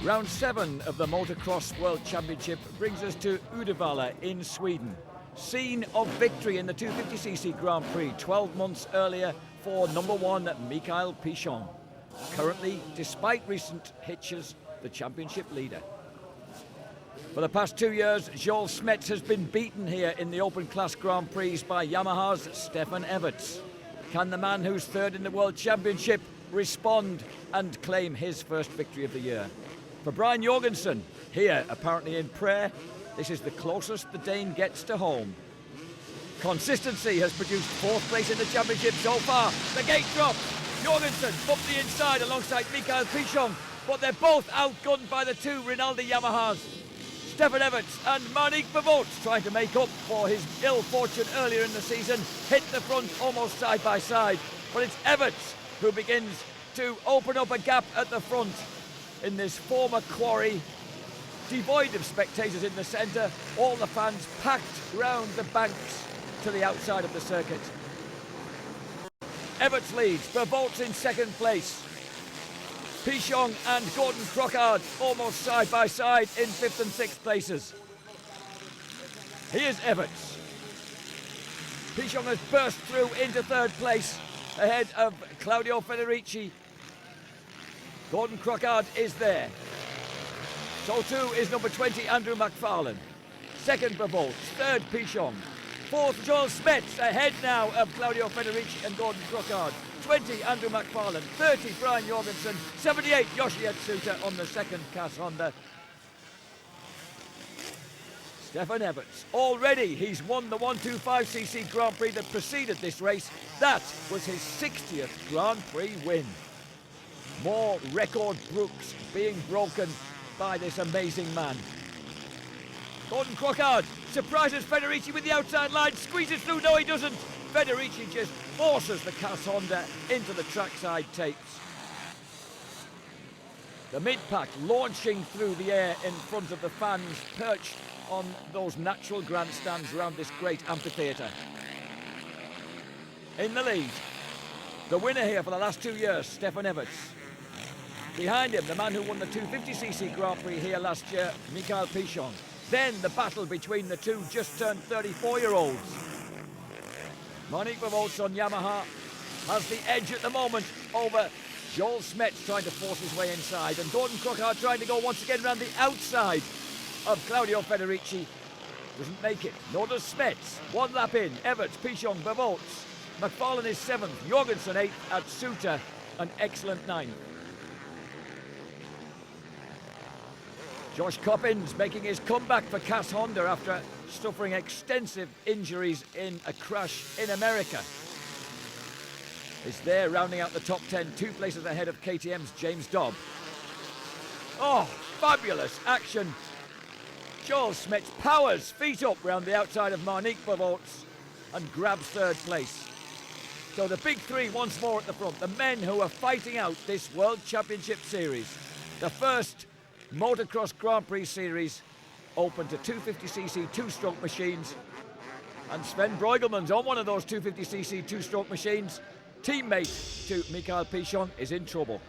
Round 7 of the Motocross World Championship brings us to Uddevalla in Sweden. Scene of victory in the 250cc Grand Prix 12 months earlier for number 1 Mickael PICHON. Currently, despite recent hitches, the championship leader. For the past 2 years, SMETS has been beaten here in the Open Class Grand Prix by Yamaha's Stefan EVERTS. Can the man who's third in the World Championship respond and claim his first victory of the year? For Brian Jorgensen, here apparently in prayer, this is the closest the Dane gets to home. Consistency has produced 4th place in the championship so far. The gate drops. Jorgensen up the inside alongside Mickael PICHON, but they're both outgunned by the 2 Rinaldi Yamahas. Stefan EVERTS and Mickael PICHON, trying to make up for his ill fortune earlier in the season, hit the front almost side by side. But it's EVERTS who begins to open up a gap at the front in this former quarry, devoid of spectators in the centre, all the fans packed round the banks to the outside of the circuit. EVERTS leads, PICHON in 2nd place. PICHON and Gordon Crockard almost side by side in 5th and 6th places. Here's EVERTS. PICHON has burst through into 3rd place ahead of Claudio Federici. Gordon Crockard is there. So too is number 20 Andrew McFarlane. 2nd PICHON, 3rd PICHON. 4th SMETS ahead now of Claudio Federici and Gordon Crockard. 20 Andrew McFarlane, 30 Brian Jorgensen, 78 Yoshihide Tsuta on the 2nd Cass Honda. Stefan EVERTS, already he's won the 125cc Grand Prix that preceded this race. That was his 60th Grand Prix win. More record books being broken by this amazing man. Gordon Crockard surprises Federici with the outside line, squeezes through, no he doesn't. Federici just forces the Cass Honda into the trackside tapes. The mid-pack launching through the air in front of the fans perched on those natural grandstands around this great amphitheatre. In the lead, the winner here for the last 2 years, Stefan EVERTS. Behind him, the man who won the 250cc Grand Prix here last year, Mickael PICHON. Then the battle between the 2 just turned 34-year-olds. Mickael PICHON on Yamaha has the edge at the moment over SMETS trying to force his way inside, and Gordon Crockard trying to go once again around the outside of Claudio Federici. Doesn't make it, nor does SMETS. 1 lap in, EVERTS, PICHON, PICHON. McFarlane is 7th, Jorgensen 8th at Tsuta, an excellent 9th. Josh Coppins making his comeback for Cass Honda after suffering extensive injuries in a crash in America. Is there rounding out the top 10, 2 places ahead of KTM's James Dobb. Oh, fabulous action. SMETS powers feet up round the outside of Mickael PICHON and grabs 3rd place. So the big 3 once more at the front, the men who are fighting out this World Championship Series. The first Motocross Grand Prix Series open to 250cc 2-stroke machines, and Sven Breugelmann's on one of those 250cc 2-stroke machines. Teammate to Mickael PICHON is in trouble.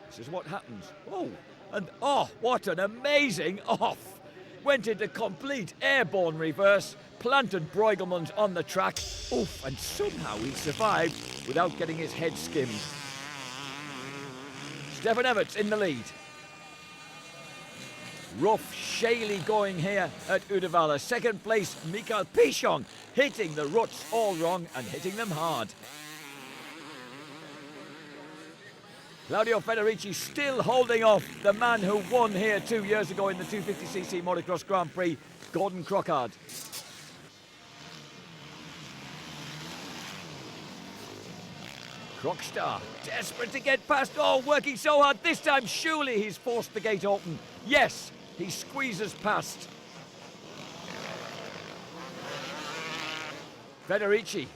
This is what happens. Oh, what an amazing off. Went into complete airborne reverse, planted Breugelmann's on the track. Oof, and somehow he survived without getting his head skimmed. Stefan EVERTS in the lead. Rough, shaly going here at Uddevalla. 2nd place, Mickael PICHON, hitting the ruts all wrong and hitting them hard. Claudio Federici still holding off the man who won here 2 years ago in the 250cc Motocross Grand Prix, Gordon Crockard. Crockstar, desperate to get past, working so hard. This time, surely he's forced the gate open. Yes, he squeezes past. Federici.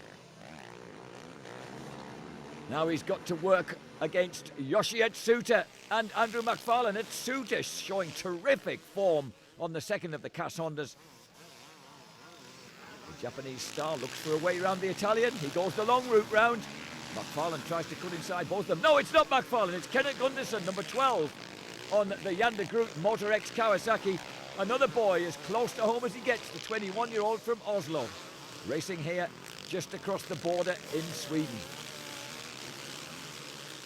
Now he's got to work against Yoshihide Tsuta and Andrew McFarlane at Tsuta, showing terrific form on the 2nd of the Cass Hondas. The Japanese star looks for a way around the Italian. He goes the long route round. McFarlane tries to cut inside both of them. No, it's not McFarlane, it's Kenneth Gunderson, number 12. on the Yandegrut Motor X Kawasaki. Another boy as close to home as he gets, the 21-year-old from Oslo. Racing here just across the border in Sweden.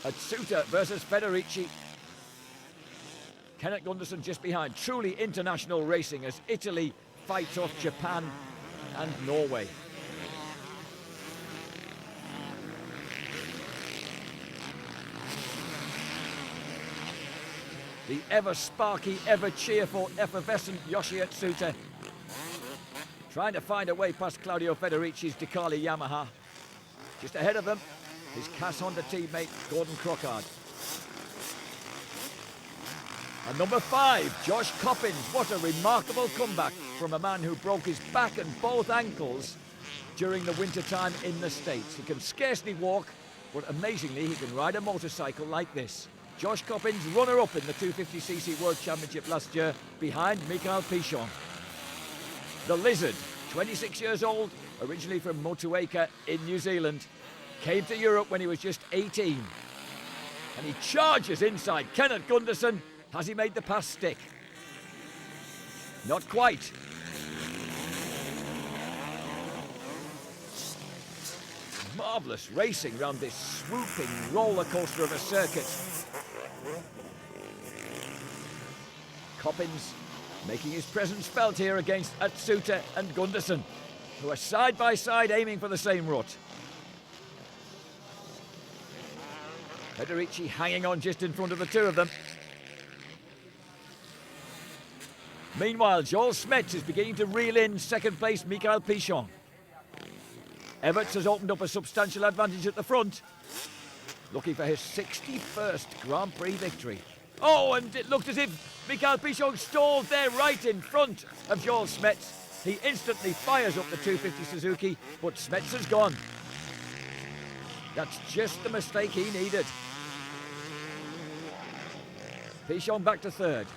Atsuta versus Federici. Kenneth Gunderson just behind. Truly international racing as Italy fights off Japan and Norway. The ever sparky, ever cheerful, effervescent Yoshi Atsuta trying to find a way past Claudio Federici's Ducati Yamaha. Just ahead of them, his Cass Honda teammate Gordon Crockard. And number 5, Josh Coppins. What a remarkable comeback from a man who broke his back and both ankles during the winter time in the States. He can scarcely walk, but amazingly he can ride a motorcycle like this. Josh Coppins, runner-up in the 250cc World Championship last year, behind Mickael PICHON. The Lizard, 26 years old, originally from Motueka in New Zealand, came to Europe when he was just 18. And he charges inside Kenneth Gunderson. Has he made the pass stick? Not quite. Marvellous racing round this swooping roller coaster of a circuit. Coppins making his presence felt here against Atsuta and Gunderson, who are side by side aiming for the same rut. Federici hanging on just in front of the two of them. Meanwhile, Joel SMETS is beginning to reel in second place Mickael PICHON. Everts has opened up a substantial advantage at the front, looking for his 61st Grand Prix victory. Oh, and it looked as if Mickael PICHON stalled there right in front of Joel SMETS. He instantly fires up the 250 Suzuki, but SMETS has gone. That's just the mistake he needed. PICHON back to third.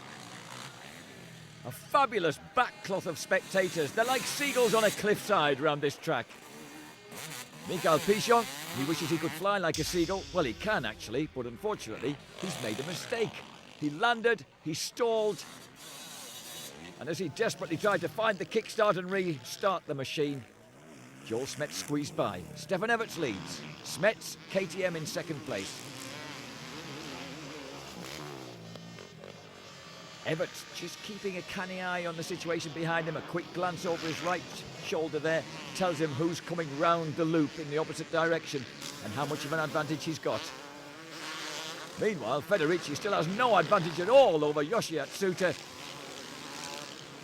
A fabulous backcloth of spectators. They're like seagulls on a cliffside around this track. Mickael PICHON, he wishes he could fly like a seagull. Well, he can actually, but unfortunately, he's made a mistake. He landed, he stalled, and as he desperately tried to find the kickstart and restart the machine, Joel SMETS squeezed by. Stefan EVERTS leads. SMETS, KTM in second place. Everts just keeping a canny eye on the situation behind him. A quick glance over his right shoulder there tells him who's coming round the loop in the opposite direction and how much of an advantage he's got. Meanwhile, Federici still has no advantage at all over Yoshi Atsuta.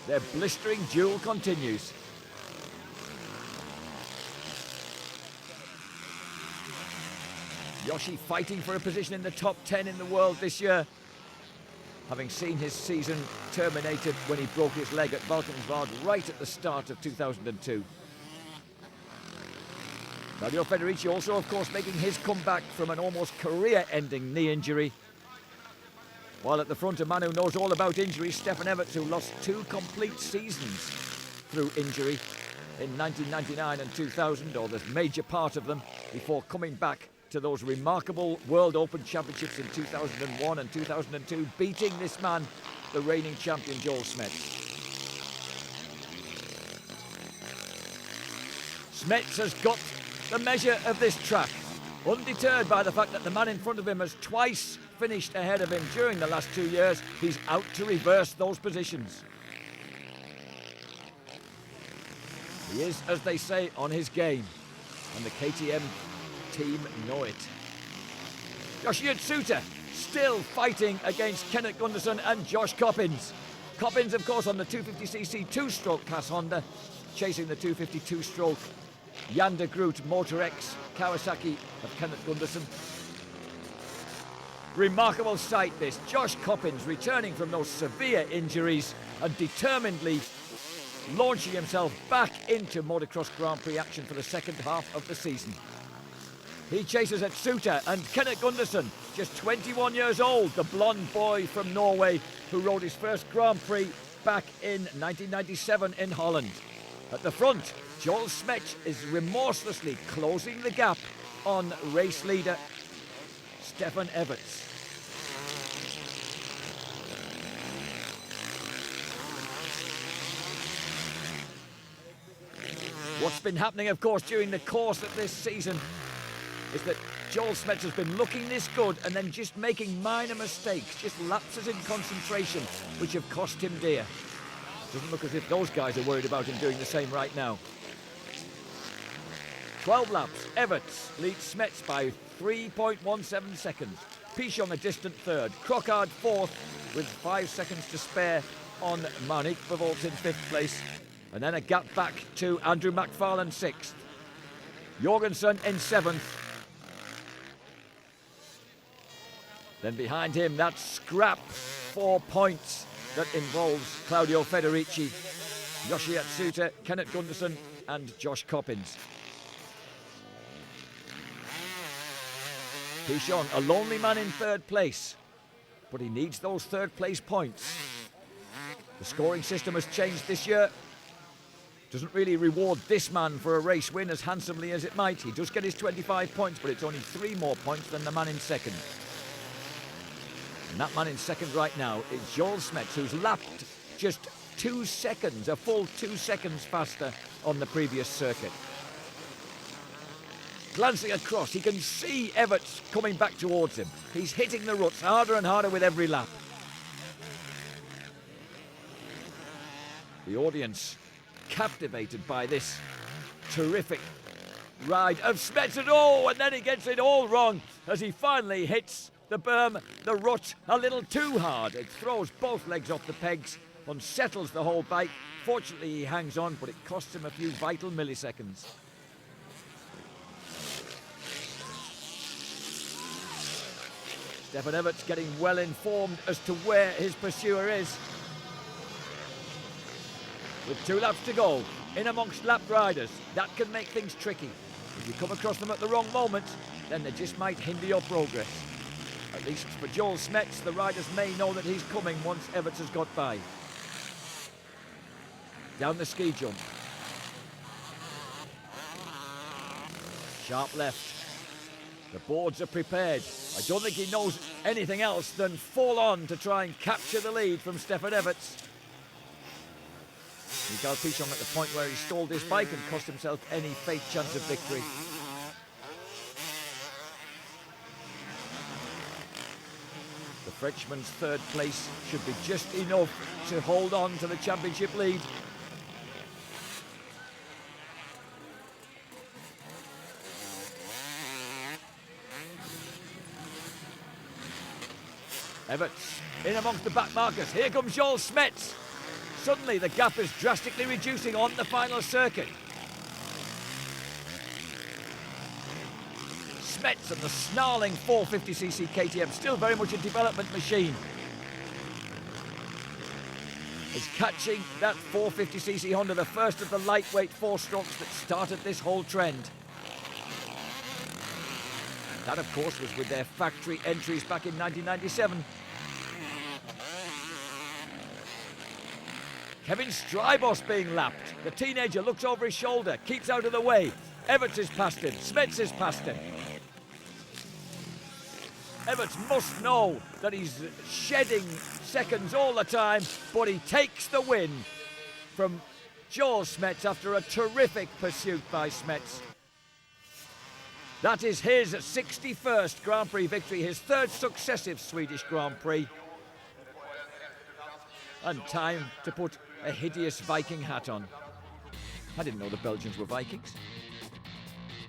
Their blistering duel continues. Yoshi fighting for a position in the top 10 in the world this year, having seen his season terminated when he broke his leg at Valkenswaard right at the start of 2002. Claudio Federici also, of course, making his comeback from an almost career-ending knee injury. While at the front, a man who knows all about injuries, Stefan EVERTS, who lost 2 complete seasons through injury in 1999 and 2000, or the major part of them, before coming back to those remarkable World Open Championships in 2001 and 2002, beating this man, the reigning champion Joel SMETS. SMETS has got the measure of this track, undeterred by the fact that the man in front of him has twice finished ahead of him during the last 2 years. He's out to reverse those positions. He is, as they say, on his game, and the KTM team know it. Yoshi Atsuta still fighting against Kenneth Gunderson and Josh Coppins. Coppins, of course, on the 250cc 2-stroke Cass Honda, chasing the 252-stroke Yandegrut Motor X Kawasaki of Kenneth Gunderson. Remarkable sight this. Josh Coppins returning from those severe injuries and determinedly launching himself back into Motocross Grand Prix action for the second half of the season. He chases Atsuta and Kenneth Gunderson, just 21 years old, the blonde boy from Norway who rode his first Grand Prix back in 1997 in Holland. At the front, Joel SMETS is remorselessly closing the gap on race leader Stefan EVERTS. What's been happening, of course, during the course of this season is that Joel SMETS has been looking this good and then just making minor mistakes, just lapses in concentration, which have cost him dear. Doesn't look as if those guys are worried about him doing the same right now. 12 laps, Everts leads SMETS by 3.17 seconds. Pichon a distant third, Crochard fourth with 5 seconds to spare on Monique Vervolts in 5th place. And then a gap back to Andrew McFarlane 6th. Jorgensen in 7th. Then behind him, that scrap 4 points that involves Claudio Federici, Yoshi Atsuta, Kenneth Gunderson and Josh Coppins. Pichon, a lonely man in 3rd place, but he needs those 3rd place points. The scoring system has changed this year. Doesn't really reward this man for a race win as handsomely as it might. He does get his 25 points, but it's only 3 more points than the man in 2nd. And that man in 2nd right now is Joel SMETS, who's lapped just 2 seconds, a full 2 seconds faster on the previous circuit. Glancing across, he can see Everts coming back towards him. He's hitting the ruts harder and harder with every lap. The audience captivated by this terrific ride of SMETS, and then he gets it all wrong as he finally hits the berm, the rut, a little too hard. It throws both legs off the pegs, unsettles the whole bike. Fortunately, he hangs on, but it costs him a few vital milliseconds. Stefan EVERTS getting well informed as to where his pursuer is. With 2 laps to go, in amongst lap riders, that can make things tricky. If you come across them at the wrong moment, then they just might hinder your progress. At least for Joel SMETS, the riders may know that he's coming once Everts has got by. Down the ski jump. Sharp left. The boards are prepared. I don't think he knows anything else than fall on to try and capture the lead from Stefan EVERTS. Mickael PICHON at the point where he stalled his bike and cost himself any fake chance of victory. The Frenchman's 3rd place should be just enough to hold on to the championship lead. Everts in amongst the back markers. Here comes Joel SMETS. Suddenly the gap is drastically reducing on the final circuit. SMETS and the snarling 450cc KTM, still very much a development machine, is catching that 450cc Honda, the first of the lightweight 4-strokes that started this whole trend. That, of course, was with their factory entries back in 1997. Kevin Strybos being lapped. The teenager looks over his shoulder, keeps out of the way. Everts is past him, SMETS is past him. Everts must know that he's shedding seconds all the time, but he takes the win from Joel SMETS after a terrific pursuit by SMETS. That is his 61st Grand Prix victory, his 3rd successive Swedish Grand Prix. And time to put a hideous Viking hat on. I didn't know the Belgians were Vikings.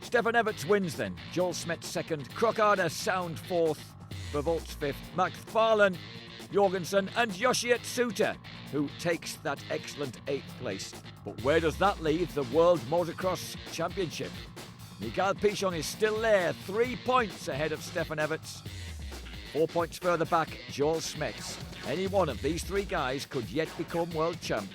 Stefan EVERTS wins then. Joel SMETS 2nd, Crochard a sound 4th, Vervolts 5th, McFarlane, Jorgensen and Yoshi Atsuta, who takes that excellent 8th place. But where does that leave the World Motocross Championship? Mickael PICHON is still there, 3 points ahead of Stefan EVERTS. 4 points further back, Joel SMETS. Any one of these 3 guys could yet become world champ.